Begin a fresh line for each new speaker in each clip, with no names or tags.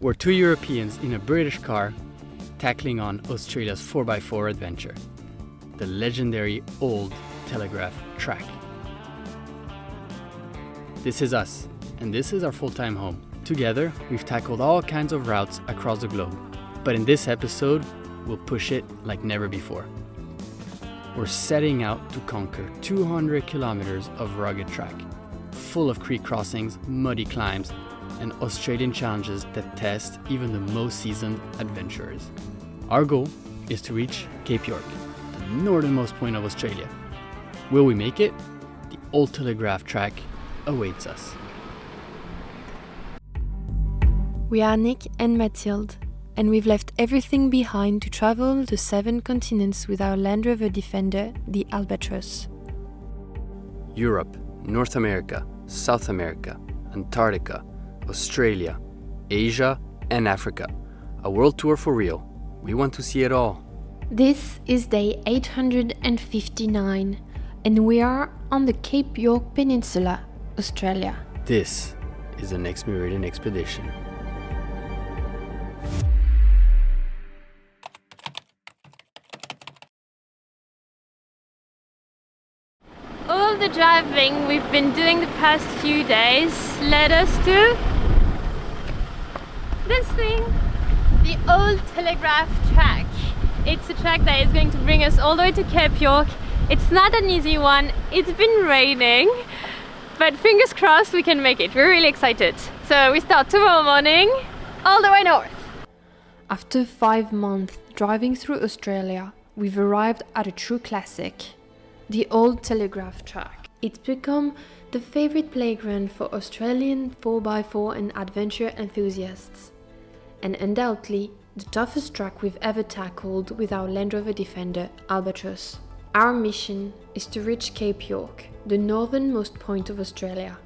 We're two Europeans in a British car tackling on Australia's 4x4 adventure, the legendary Old Telegraph Track. This is us, and this is our full-time home. Together, we've tackled all kinds of routes across the globe, but in this episode, we'll push it like never before. We're setting out to conquer 200 kilometers of rugged track, full of creek crossings, muddy climbs, and Australian challenges that test even the most seasoned adventurers. Our goal is to reach Cape York, the northernmost point of Australia. Will we make it? The Old Telegraph Track awaits us.
We are Nick and Mathilde, and we've left everything behind to travel the 7 continents with our Land Rover Defender, the Albatross.
Europe, North America, South America, Antarctica, Australia, Asia, and Africa. A world tour for real. We want to see it all.
This is day 859, and we are on the Cape York Peninsula, Australia.
This is the next Meridian expedition.
All the driving we've been doing the past few days led us to this thing, the Old Telegraph Track. It's a track that is going to bring us all the way to Cape York. It's not an easy one, it's been raining, but fingers crossed we can make it. We're really excited. So we start tomorrow morning, all the way north. After 5 months driving through Australia, we've arrived at a true classic, the Old Telegraph Track. It's become the favorite playground for Australian 4x4 and adventure enthusiasts, and undoubtedly the toughest track we've ever tackled with our Land Rover Defender, Albatross. Our mission is to reach Cape York, the northernmost point of Australia.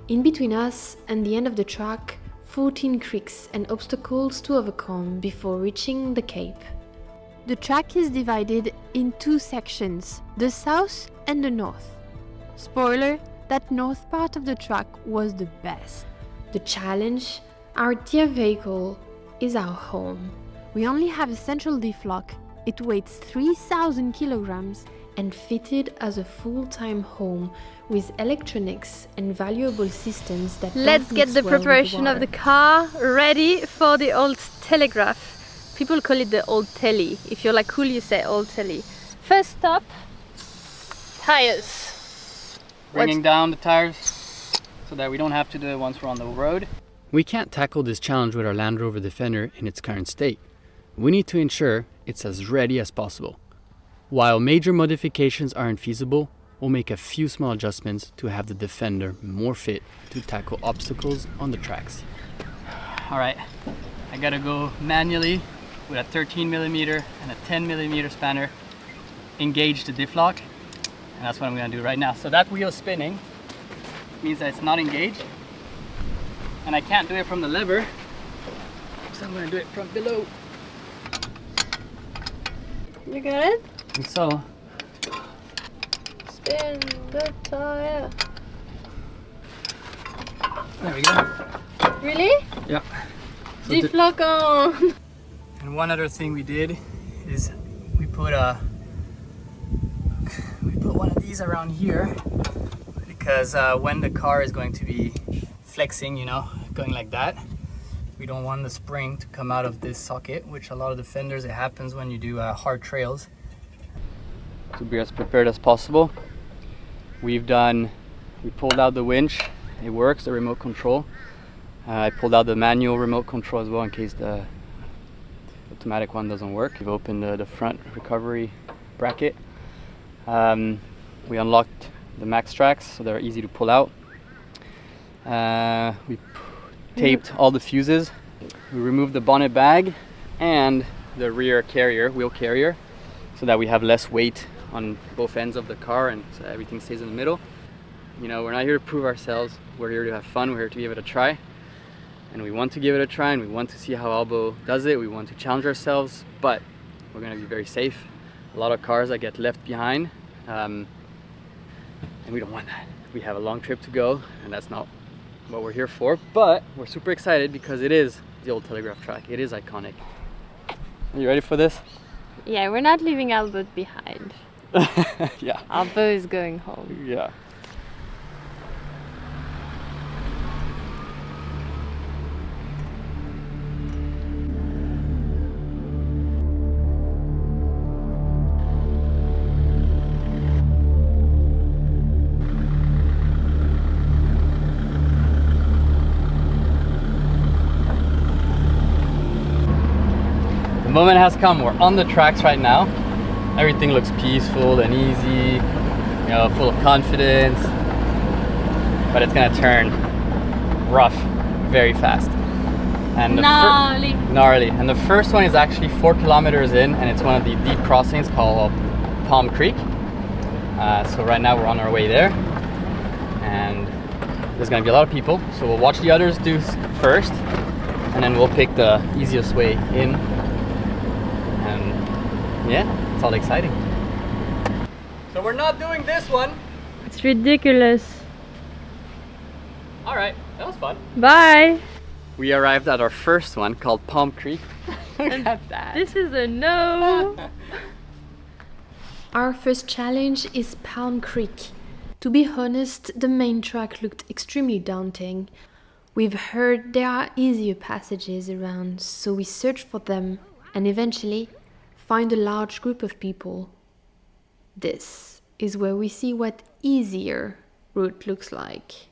In between us and the end of the track, 14 creeks and obstacles to overcome before reaching the Cape. The track is divided in 2 sections, the south and the north. Spoiler, that north part of the track was the best. The challenge, our dear vehicle, is our home. We only have a central diff lock. It weighs 3,000 kilograms and fitted as a full-time home with electronics and valuable systems that
Let's get the preparation of the car ready for the Old Telegraph. People call it the Old Telly. If you're like cool, you say Old Telly. First stop, tires.
Bringing down the tires so that we don't have to do it once we're on the road.
We can't tackle this challenge with our Land Rover Defender in its current state. We need to ensure it's as ready as possible. While major modifications aren't feasible, we'll make a few small adjustments to have the Defender more fit to tackle obstacles on the tracks.
Alright, I gotta go manually with a 13mm and a 10mm spanner, engage the diff lock, and that's what I'm gonna do right now. So that wheel spinning means that it's not engaged, and I can't do it from the lever, so I'm gonna do it from below.
You got it?
And so,
Spin the tire.
there we go.
Really?
Yeah. So
Diff lock on.
And one other thing we did is we put one of these around here because when the car is going to be flexing, you know, going like that, we don't want the spring to come out of this socket, which a lot of Defenders, it happens when you do hard trails. To be as prepared as possible, we pulled out the winch. It works, the remote control. I pulled out the manual remote control as well in case the automatic one doesn't work. We've opened the front recovery bracket. We unlocked the max tracks so they're easy to pull out. We taped all the fuses. We removed the bonnet bag and the rear wheel carrier, so that we have less weight on both ends of the car and so everything stays in the middle. You know, we're not here to prove ourselves, we're here to have fun, we're here to give it a try. And we want to give it a try and we want to see how Albo does it. We want to challenge ourselves, but we're going to be very safe. A lot of cars that get left behind, and we don't want that. We have a long trip to go, and that's not
what we're here for, but we're super excited because it is the Old Telegraph Track. It is iconic. Are you ready for this?
Yeah, we're not leaving our boat behind.
Yeah.
Our boat is going home.
Yeah. The moment has come. We're on the tracks right now. Everything looks peaceful and easy, you know, full of confidence. But it's gonna turn rough very fast. And
Gnarly.
Gnarly. And the first one is actually 4 kilometers in, and it's one of the deep crossings called Palm Creek. So right now we're on our way there, and there's gonna be a lot of people. So we'll watch the others do first, and then we'll pick the easiest way in. And yeah, it's all exciting. So we're not doing this one.
It's ridiculous.
All right, that was fun.
Bye.
We arrived at our first one called Palm Creek. Look at that.
This is a no.
Our first challenge is Palm Creek. To be honest, the main track looked extremely daunting. We've heard there are easier passages around, so we searched for them and eventually find a large group of people. This is where we see what easier route looks like.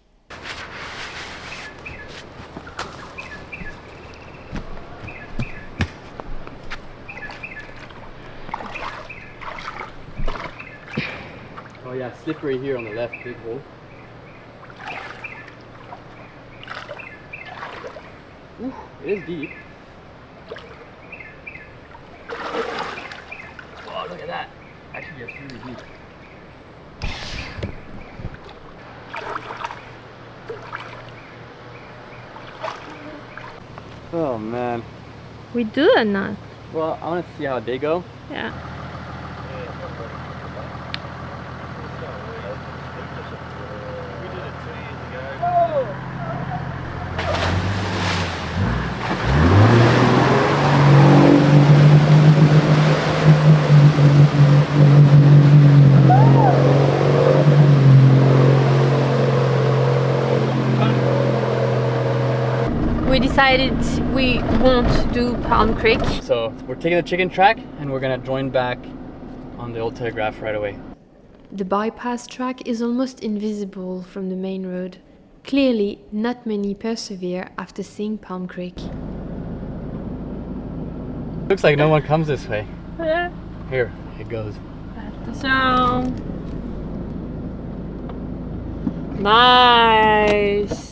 Oh yeah, slippery here on the left, big hole. Ooh, it is deep. Oh, look at that. Actually, it's really deep. Oh man.
We do or not?
Well, I want to see how they go.
Yeah. We decided we won't do Palm Creek.
So we're taking the chicken track and we're gonna join back on the Old Telegraph right away.
The bypass track is almost invisible from the main road. Clearly, not many persevere after seeing Palm Creek.
Looks like no one comes this way.
Yeah.
Here, it goes.
So nice.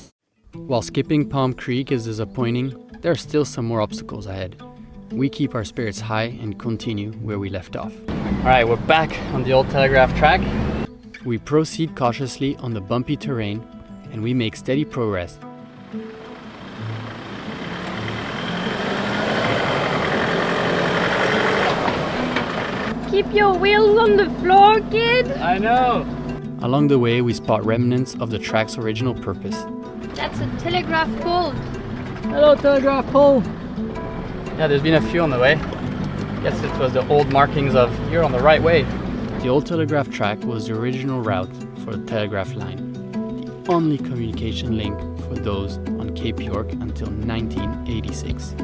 While skipping Palm Creek is disappointing, there are still some more obstacles ahead. We keep our spirits high and continue where we left off. Alright, we're back on the Old Telegraph Track. We proceed cautiously on the bumpy terrain and we make steady progress.
Keep your wheels on the floor, kid.
I know! Along the way, we spot remnants of the track's original purpose.
That's a telegraph pole.
Hello, telegraph pole! Yeah, there's been a few on the way. Guess it was the old markings of you're on the right way. The Old Telegraph Track was the original route for the telegraph line, the only communication link for those on Cape York until 1986.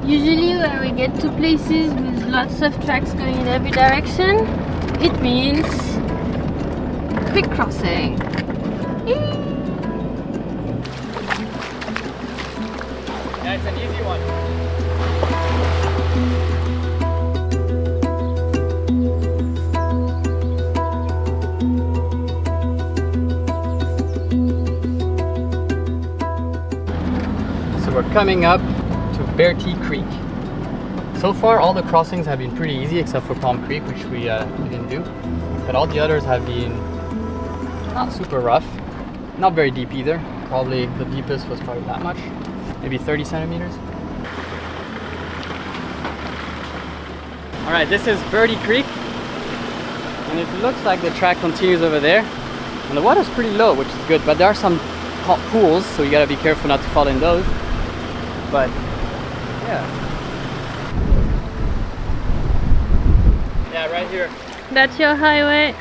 Usually when we get to places with lots of tracks going in every direction, it means quick crossing.
Yeah, it's an easy one. So we're coming up to Bertie Creek. So far all the crossings have been pretty easy except for Palm Creek, which we didn't do. But all the others have been not super rough, not very deep either. Probably the deepest was probably that much, maybe 30 centimeters. Alright, this is Bertie Creek, and it looks like the track continues over there. And the water's pretty low, which is good, but there are some hot pools, so you gotta be careful not to fall in those. But yeah. Yeah, right here.
That's your highway.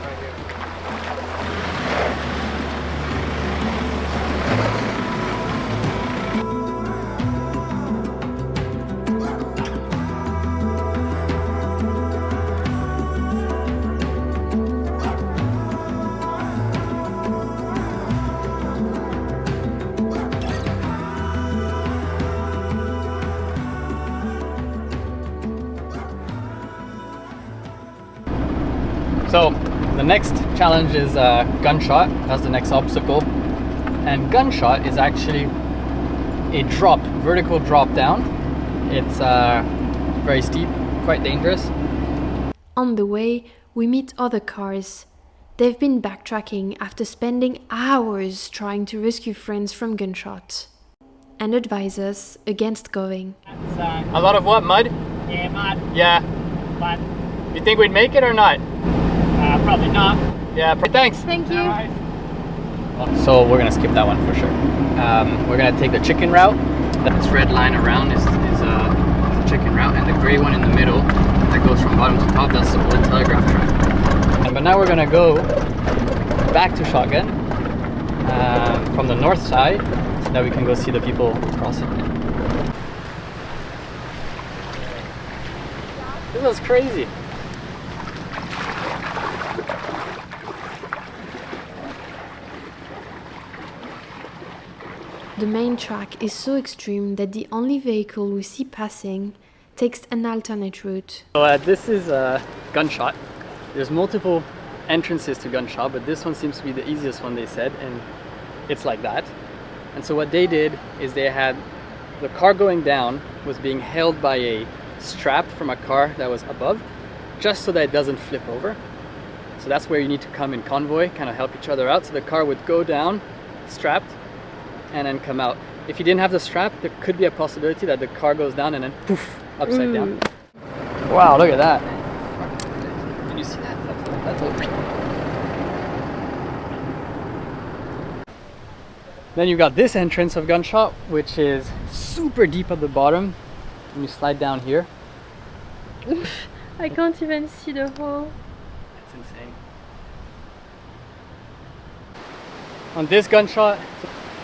So the next challenge is Gunshot. That's the next obstacle. And Gunshot is actually a vertical drop down. It's very steep, quite dangerous.
On the way, we meet other cars. They've been backtracking after spending hours trying to rescue friends from Gunshot and advise us against going.
A lot of what? Mud?
Yeah, mud.
Yeah.
But
You think we'd make it or not?
probably not.
Yeah, thanks.
Thank you.
So we're gonna skip that one for sure. We're gonna take the chicken route. This red line around is the chicken route, and the gray one in the middle that goes from bottom to top, that's the Old Telegraph Track. But now we're gonna go back to Shotgun from the north side so that we can go see the people crossing. This was crazy.
The main track is so extreme that the only vehicle we see passing takes an alternate route.
So this is Gunshot. There's multiple entrances to Gunshot, but this one seems to be the easiest one, they said, and it's like that. And so what they did is they had the car going down was being held by a strap from a car that was above, just so that it doesn't flip over. So that's where you need to come in convoy, kind of help each other out. So the car would go down, strapped, and then come out. If you didn't have the strap, there could be a possibility that the car goes down and then poof, upside down. Wow, look at that. Can you see that? That's over. Then you've got this entrance of Gunshot, which is super deep at the bottom. And you slide down here.
I can't even see the hole.
It's insane. On this Gunshot,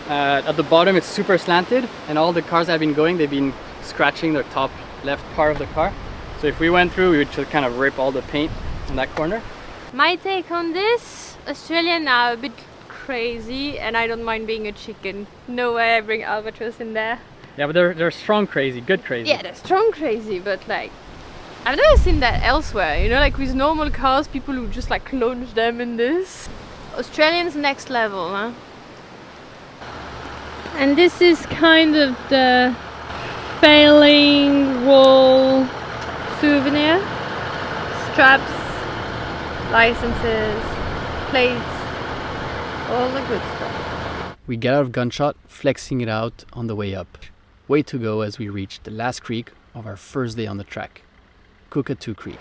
at the bottom it's super slanted, and all the cars that have been going, they've been scratching the top left part of the car. So if we went through, we would just kind of rip all the paint in that corner.
My take on this, Australians are a bit crazy, and I don't mind being a chicken. No way I bring albatross in there.
Yeah, but they're strong crazy, good crazy.
Yeah, they're strong crazy, but like, I've never seen that elsewhere, you know, like with normal cars, people who just like launch them in this. Australians next level, huh? And this is kind of the failing wall souvenir. Straps, licenses, plates, all the good stuff.
We get out of Gunshot, flexing it out on the way up. Way to go as we reach the last creek of our first day on the track, Cookatoo Creek.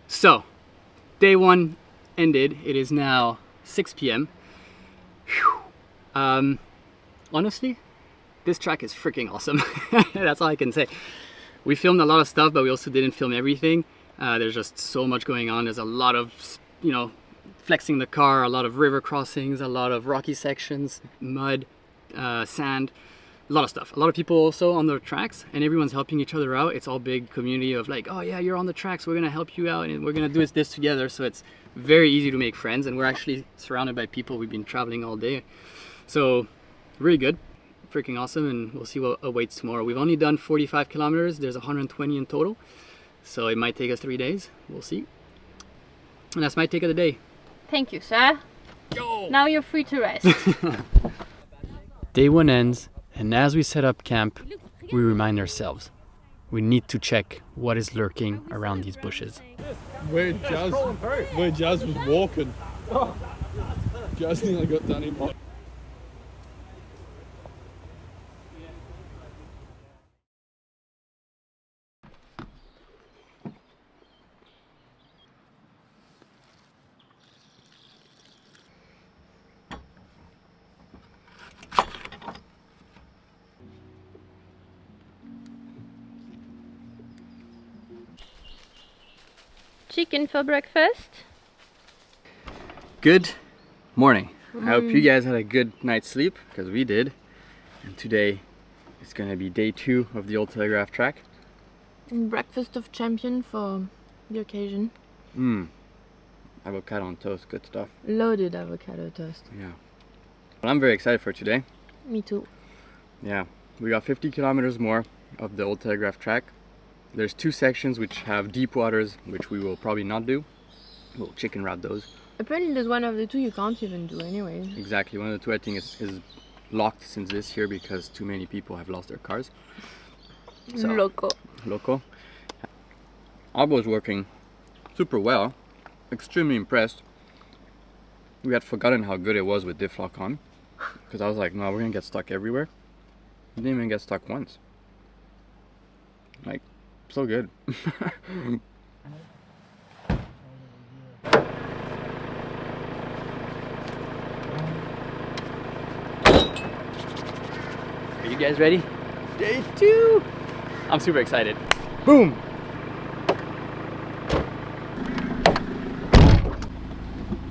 So, day one ended. It is now 6 p.m. Honestly, this track is freaking awesome. That's all I can say. We filmed a lot of stuff, but we also didn't film everything. There's just so much going on. There's a lot of, you know, flexing the car, a lot of river crossings, a lot of rocky sections, mud, sand, a lot of stuff. A lot of people also on the tracks, and everyone's helping each other out. It's all big community of like, oh yeah, you're on the tracks, we're gonna help you out, and we're gonna do this together. So it's very easy to make friends, and we're actually surrounded by people. We've been traveling all day, so really good, freaking awesome. And we'll see what awaits tomorrow. We've only done 45 kilometers. There's 120 in total, so it might take us 3 days. We'll see. And that's my take of the day.
Thank you, sir.
Go!
Now you're free to rest.
Day 1 ends, and as we set up camp, we remind ourselves we need to check what is lurking around these bushes.
Where Jazz was walking. Jazz nearly got done in.
Chicken for breakfast.
Good morning. I hope you guys had a good night's sleep, because we did. And today is going to be day 2 of the Old Telegraph Track.
Breakfast of champion for the occasion.
Avocado on toast, good stuff.
Loaded avocado toast.
Yeah. But I'm very excited for today.
Me too.
Yeah, we got 50 kilometers more of the Old Telegraph Track. There's 2 sections which have deep waters, which we will probably not do. We'll chicken route those.
Apparently there's one of the 2 you can't even do anyway.
Exactly, one of the 2 I think is locked since this year because too many people have lost their cars. So, Loco. Albo is working super well. Extremely impressed. We had forgotten how good it was with diff lock on, because I was like, no, we're gonna get stuck everywhere. We didn't even get stuck once. Like, so good. Are you guys ready? Day 2! I'm super excited. Boom!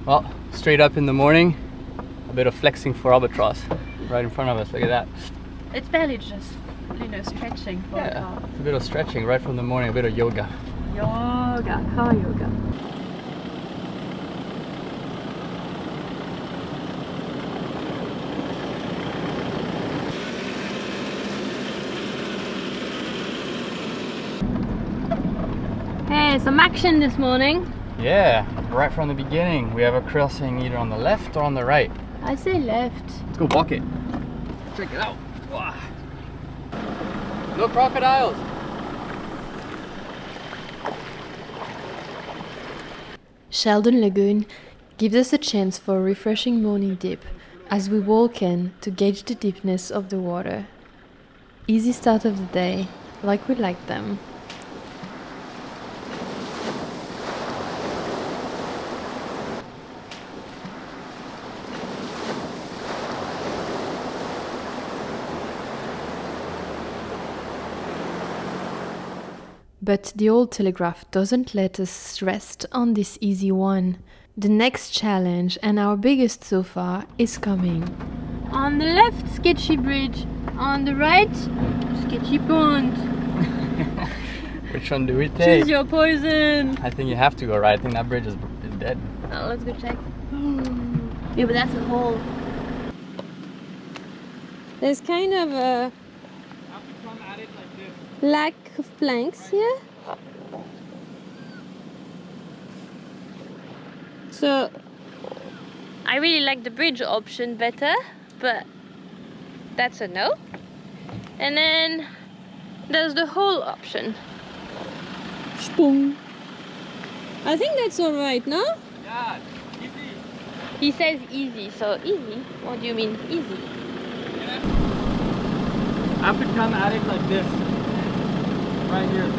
Well, straight up in the morning, a bit of flexing for albatross right in front of us. Look at that.
It's barely just, stretching for a car.
It's a bit of stretching right from the morning, a bit of yoga.
Car yoga. Hey, some action this morning.
Yeah, right from the beginning. We have a crossing either on the left or on the right.
I say left.
Let's go walk it. Check it out. Wow. No crocodiles.
Sheldon Lagoon gives us a chance for a refreshing morning dip as we walk in to gauge the deepness of the water. Easy start of the day, like we like them. But the Old Telegraph doesn't let us rest on this easy one. The next challenge, and our biggest so far, is coming.
On the left, sketchy bridge. On the right, sketchy pond.
Which one do we take?
Choose your poison.
I think you have to go right. I think that bridge is dead.
Oh, let's go check. Yeah, but that's a hole. There's kind of a lack of planks here. So I really like the bridge option better, but that's a no. And then there's the hole option. Spoon. I think that's alright, no?
Yeah, easy.
He says easy, so easy. What do you mean easy?
I have to come at it like this. Right here.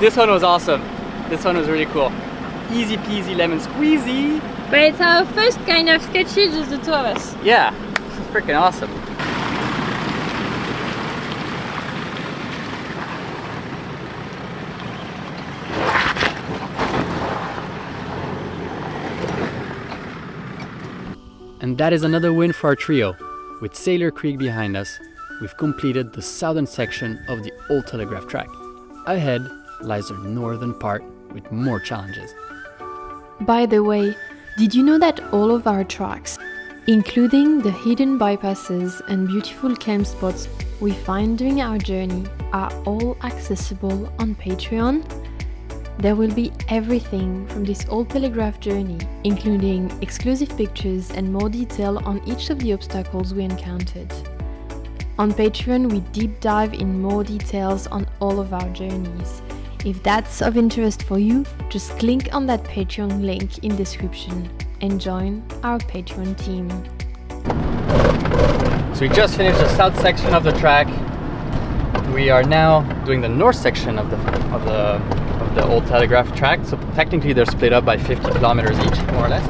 This one was awesome. This one was really cool. Easy peasy lemon squeezy.
But it's our first kind of sketchy, just the two of us.
Yeah, this is freaking awesome.
And that is another win for our trio. With Sailor Creek behind us, we've completed the southern section of the Old Telegraph Track. Ahead lies the northern part with more challenges.
By the way, did you know that all of our tracks, including the hidden bypasses and beautiful camp spots we find during our journey, are all accessible on Patreon? There will be everything from this Old Telegraph journey, including exclusive pictures and more detail on each of the obstacles we encountered. On Patreon, we deep dive in more details on all of our journeys. If that's of interest for you, just click on that Patreon link in description and join our Patreon team.
So we just finished the south section of the track. We are now doing the north section of the Old Telegraph Track. So technically they're split up by 50 kilometers each, more or less.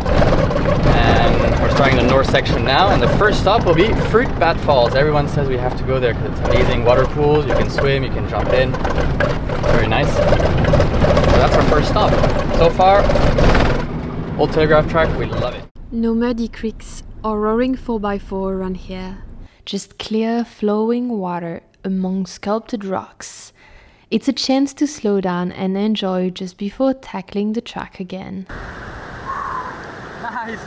And we're starting the north section now, and the first stop will be Fruit Bat Falls. Everyone says we have to go there because it's amazing water pools. You can swim, you can jump in. Very nice. So that's our first stop. So far, Old Telegraph Track, we love it.
No muddy creeks or roaring 4x4 around here. Just clear, flowing water among sculpted rocks. It's a chance to slow down and enjoy just before tackling the track again.
Nice!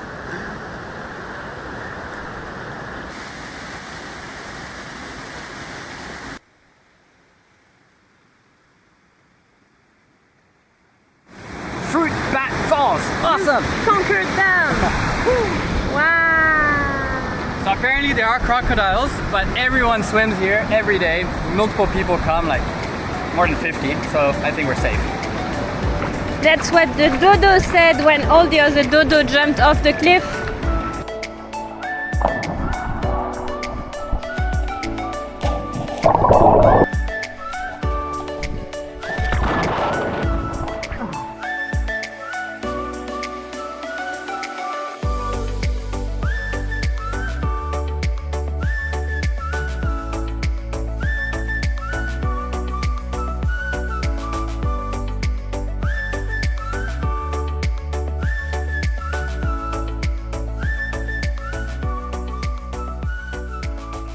Fruit Bat Falls! Awesome!
Conquered them! Wow!
So apparently there are crocodiles, but everyone swims here every day. Multiple people come, like more than 50, so I think we're safe.
That's what the dodo said when all the other dodo jumped off the cliff.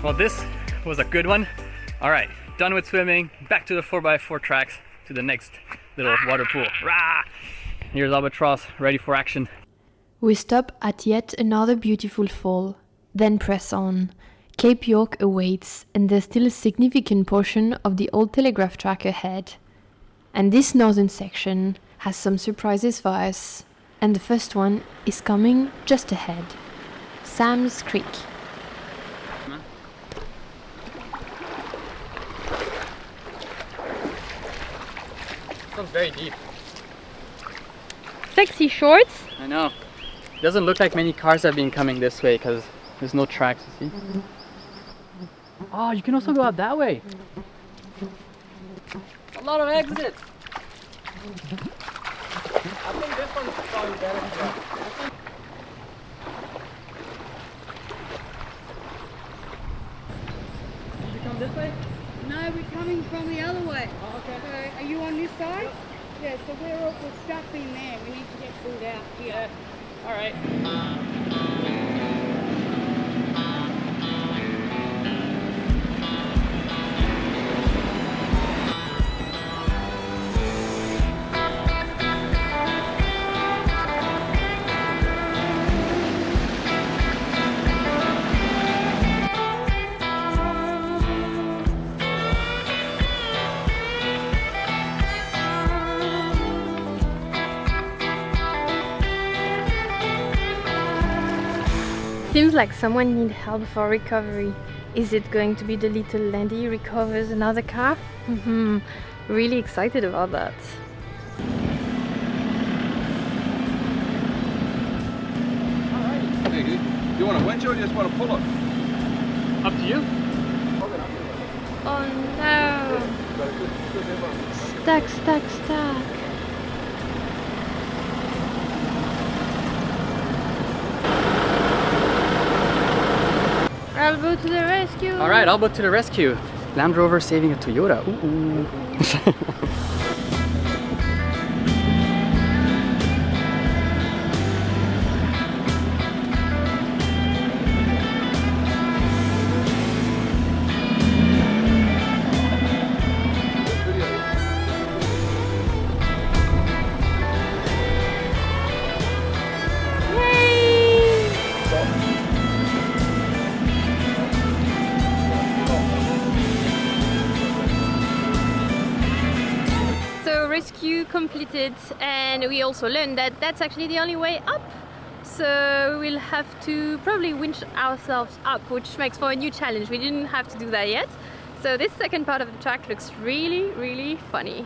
Well, this was a good one. All right, done with swimming, back to the 4x4 tracks, to the next little water pool. Rah! Here's Albatross, ready for action.
We stop at yet another beautiful fall, then press on. Cape York awaits, and there's still a significant portion of the Old Telegraph Track ahead. And this northern section has some surprises for us, and the first one is coming just ahead. Sam's Creek.
Sounds very deep.
Sexy shorts.
I know. It doesn't look like many cars have been coming this way because there's no tracks, you see. Oh, you can also go out that way. A lot of exits. I think this one's probably better. Did you come this way?
No, we're coming from the other way.
Oh, okay.
So, are you on this side? Yeah, so we're stuck in there. We need to get pulled out here.
All right.
Seems like someone needs help for recovery. Is it going to be the little Landy who recovers another car? Really excited about that.
Alright. Hey, do you want a winch or do you just want to pull it?
Up to you.
Oh no!
Stuck, stuck, stuck.
I'll go to the rescue.
All right, I'll go to the rescue. Land Rover saving a Toyota. Ooh.
Rescue completed, and we also learned that that's actually the only way up, so we'll have to probably winch ourselves up, which makes for a new challenge. We didn't have to do that yet, so this second part of the track looks really funny.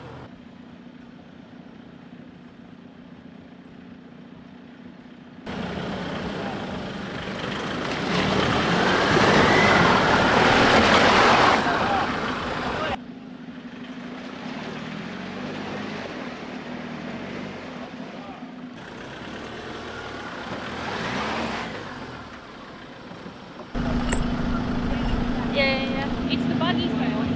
Yeah. It's the buggy's fault.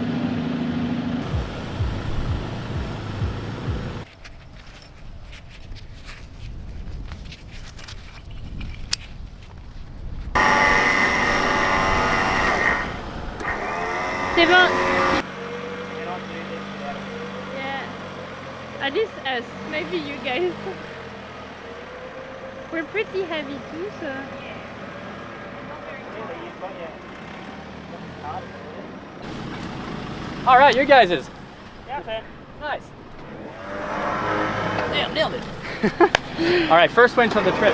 C'est bon. Yeah. At least us, maybe you guys. We're pretty heavy too, so.
All right, you guys is.
Yeah, man.
Nice. Damn, nailed it. All right, first winch of the trip.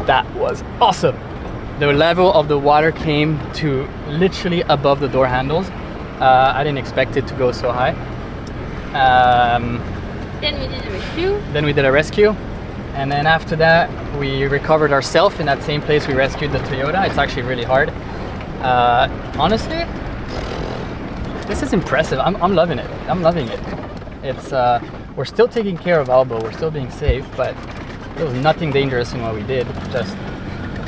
That was awesome. The level of the water came to literally above the door handles. I didn't expect it to go so high.
Then we did a rescue.
And then after that, we recovered ourselves in that same place we rescued the Toyota. It's actually really hard. Honestly, this is impressive. I'm loving it. I'm loving it. It's we're still taking care of Albo. We're still being safe, but there was nothing dangerous in what we did. Just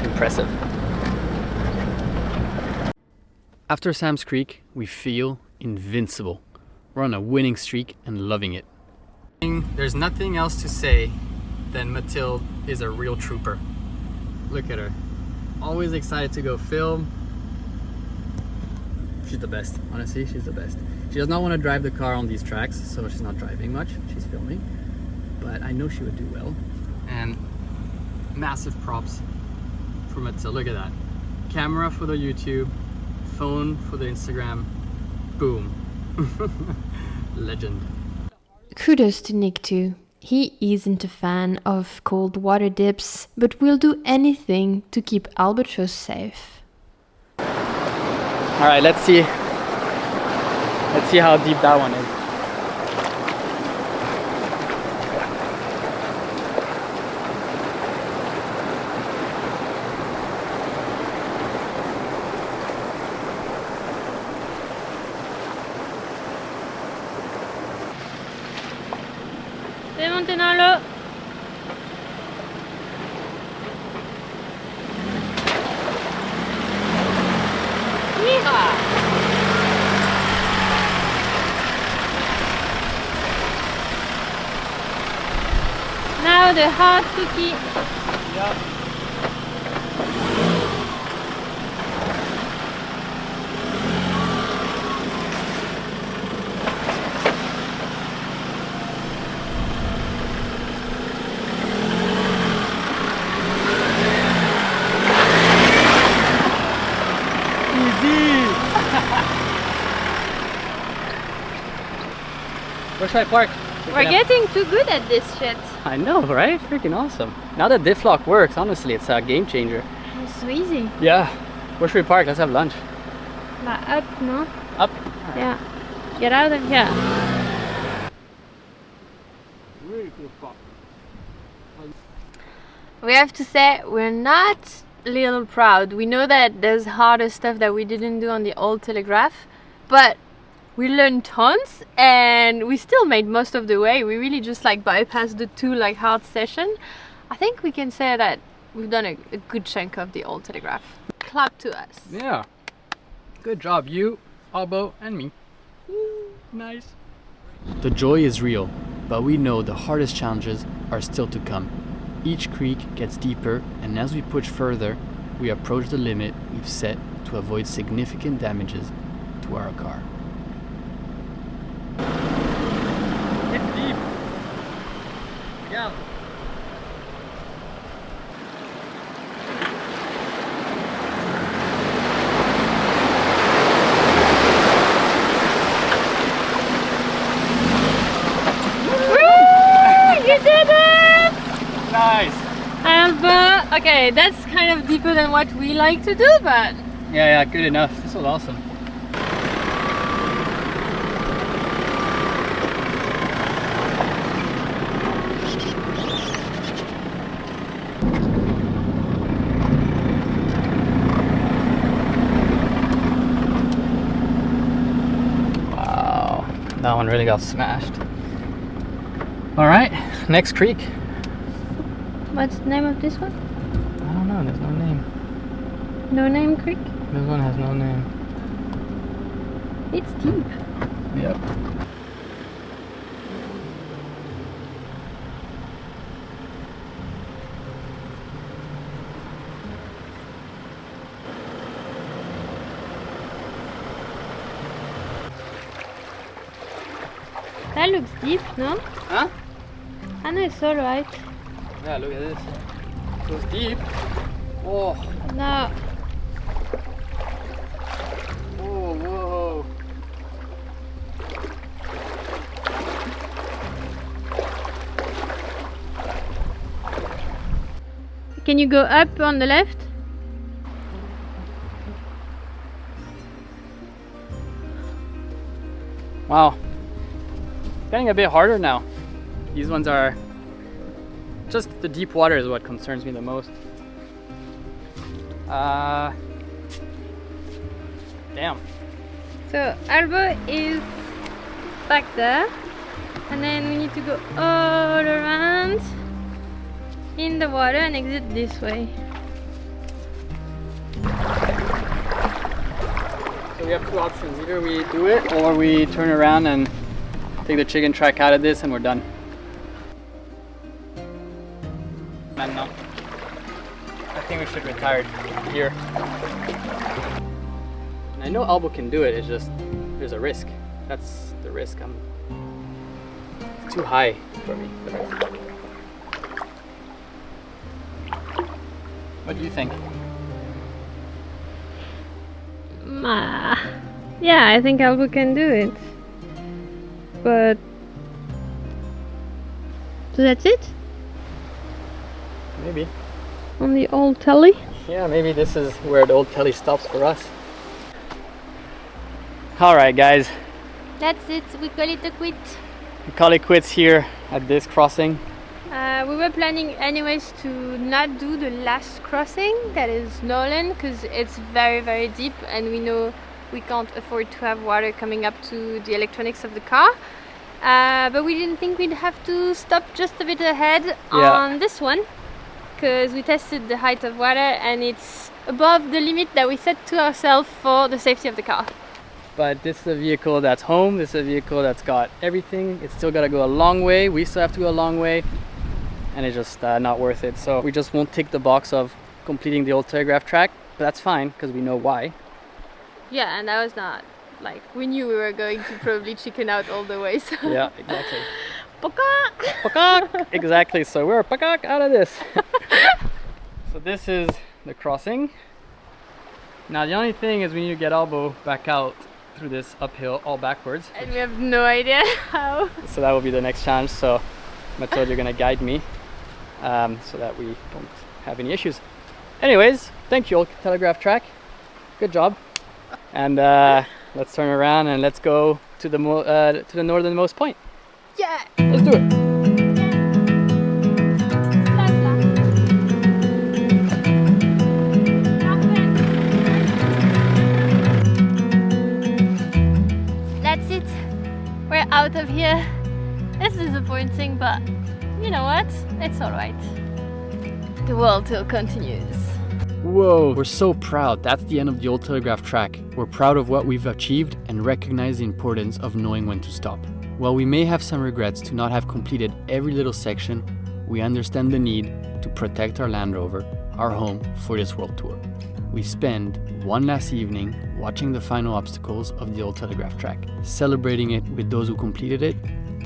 impressive. After Sam's Creek, we feel invincible. We're on a winning streak and loving it. There's nothing else to say than Mathilde is a real trooper. Look at her. Always excited to go film. She's the best, honestly, she's the best. She does not want to drive the car on these tracks, so she's not driving much, she's filming. But I know she would do well. And massive props for Mathilde, look at that. Camera for the YouTube, phone for the Instagram, boom. Legend.
Kudos to Nick too. He isn't a fan of cold water dips, but will do anything to keep Albatross safe.
All right, let's see how deep that one is.
C'est monté dans l'eau. Now the hard cookie.
Yep. Where should I park?
We're getting too good at this shit.
I know, right? Freaking awesome. Now that diff lock works, honestly, it's a game changer.
It's so easy.
Yeah. Where should we park? Let's have lunch.
Up, no?
Up?
Yeah. Get out of here.
Really cool spot.
We have to say we're not a little proud. We know that there's harder stuff that we didn't do on the Old Telegraph, but We learned tons and we still made most of the way. We really just like bypassed the 2 like hard session. I think we can say that we've done a good chunk of the Old Telegraph. Clap to us.
Yeah. Good job, you, Albo, and me. Nice. The joy is real, but we know the hardest challenges are still to come. Each creek gets deeper, and as we push further, we approach the limit we've set to avoid significant damages to our car.
It's deep. Yeah.
You did it!
Nice.
Alba, okay, that's kind of deeper than what we like to do, but
Yeah, good enough. This was awesome. Wow, that one really got smashed. All right, next creek.
what's the name of this one?
I don't know, there's no name.
No Name Creek?
This one has no name.
It's deep.
Yep.
That looks deep, no?
Huh?
I know it's alright.
Yeah, look at this. It goes deep. Oh,
No.
whoa, whoa.
Can you go up on the left?
Wow. It's getting a bit harder now. These ones are... Just the deep water is what concerns me the most. Damn.
So Alba is back there, and then we need to go all around in the water and exit this way.
So we have two options. Either we do it or we turn around and take the chicken track out of this and we're done. Man, no. I think we should retire here. And I know Albo can do it, it's just there's a risk. That's the risk. It's too high for me. What do you think?
Yeah, I think Alba can do it. But so that's it?
Maybe.
On the old telly?
Yeah, maybe this is where the old telly stops for us. Alright guys,
That's it, we call it a quit.
we call it quits here at this crossing.
We were planning anyways to not do the last crossing, that is Nolan, because it's very very deep and we know we can't afford to have water coming up to the electronics of the car. But we didn't think we'd have to stop just a bit ahead on this one, because we tested the height of water and it's above the limit that we set to ourselves for the safety of the car.
But this is a vehicle that's home, this is a vehicle that's got everything. It's still got to go a long way, we still have to go a long way, and it's just not worth it. So we just won't tick the box of completing the Old Telegraph Track, but that's fine because we know why.
Yeah, and that was not like, we knew we were going to probably chicken out all the way, so
Yeah, exactly.
Poka!
Pakak! Exactly, so we're pakak out of this. So this is the crossing. Now the only thing is we need to get Albo back out through this uphill all backwards.
And we have no idea how.
So that will be the next challenge. So Mathilde, you're gonna guide me so that we don't have any issues. Anyways, thank you, Old Telegraph Track. Good job. And let's turn around and let's go to the northernmost point.
Yeah!
Let's do it.
That's out of here. It's disappointing, but you know what? It's alright. The world still continues.
Whoa, we're so proud. That's the end of the Old Telegraph Track. We're proud of what we've achieved and recognize the importance of knowing when to stop. While we may have some regrets to not have completed every little section, we understand the need to protect our Land Rover, our home, for this world tour. We spend one last evening watching the final obstacles of the Old Telegraph Track, celebrating it with those who completed it.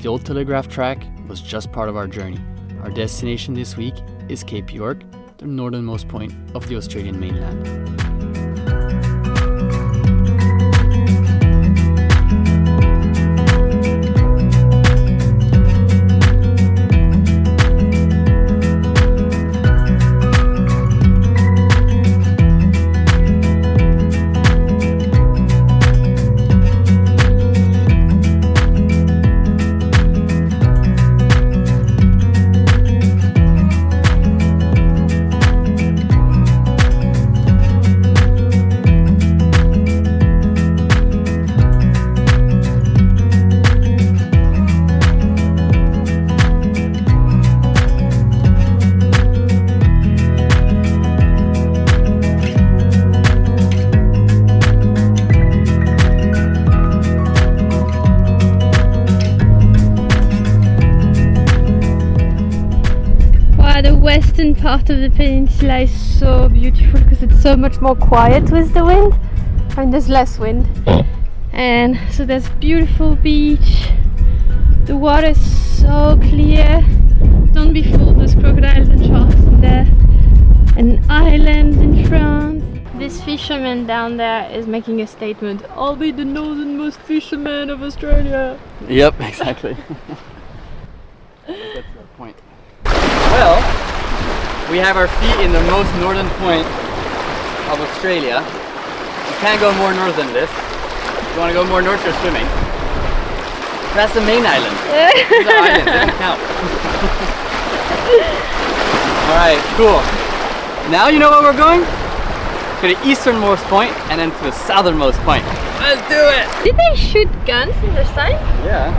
The Old Telegraph Track was just part of our journey. Our destination this week is Cape York, the northernmost point of the Australian mainland.
The western part of the peninsula is so beautiful because it's so much more quiet with the wind. I mean, there's less wind, and so there's beautiful beach. The water is so clear. Don't be fooled, there's crocodiles and sharks in there, and islands in front. This fisherman down there is making a statement. I'll be the northernmost fisherman of Australia.
Yep, exactly. That's the point. Well, we have our feet in the most northern point of Australia. You can't go more north than this. If you want to go more north, you're swimming. That's the main island. These are islands, they don't count. Alright, cool. Now you know where we're going? To the easternmost point and then to the southernmost point. Let's do it!
Did they shoot guns in the sign?
Yeah.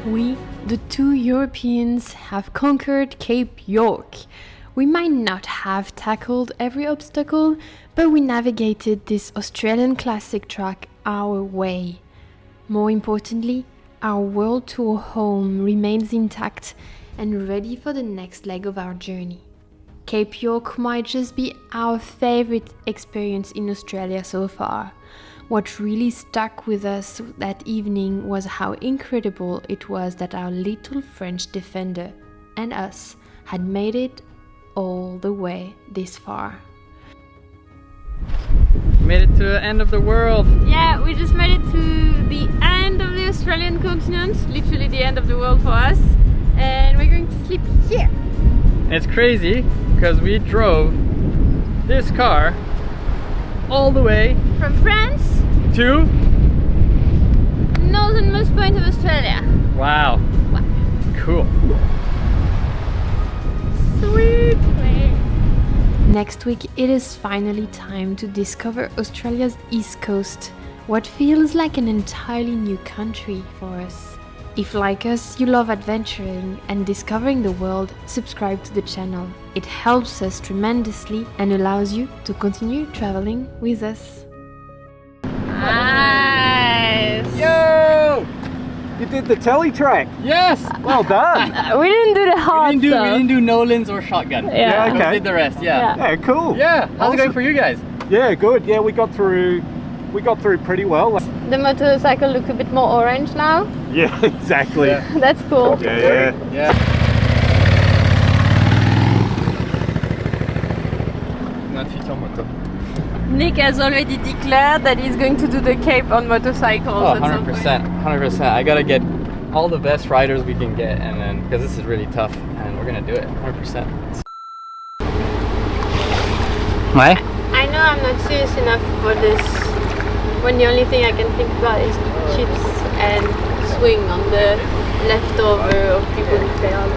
We, the two Europeans, have conquered Cape York. We might not have tackled every obstacle, but we navigated this Australian classic track our way. More importantly, our world tour home remains intact and ready for the next leg of our journey. Cape York might just be our favorite experience in Australia so far. What really stuck with us that evening was how incredible it was that our little French Defender and us had made it all the way this far.
Made it to the end of the world.
Yeah, we just made it to the end of the Australian continent, literally the end of the world for us, and we're going to sleep here.
It's crazy because we drove this car all the way
From France
to
northernmost point of Australia.
wow.
Wow.
Cool.
Sweet.
Next week, it is finally time to discover Australia's east coast, what feels like an entirely new country for us. If, like us, you love adventuring and discovering the world, subscribe to the channel. It helps us tremendously and allows you to continue traveling with us.
Nice.
Yo! You did the telly track.
Yes!
Well done.
We didn't do the hard
We
stuff.
didn't do Nolan's or shotgun.
Yeah.
Yeah, okay.
We did the rest, yeah.
Yeah, cool.
Yeah, how's it going for you guys?
Yeah, good. Yeah, we got through pretty well.
The motorcycle look a bit more orange now.
Yeah, exactly.
Yeah.
That's cool.
Yeah.
Yeah.
Nick has already declared that he's going to do the Cape on motorcycles.
Oh,
at some
100%.
point.
100%. I gotta get all the best riders we can get, and then because this is really tough, and we're gonna do it 100%. Why?
I know I'm not serious enough for this when the only thing I can think about is eat chips and swing on the leftover of people who failed.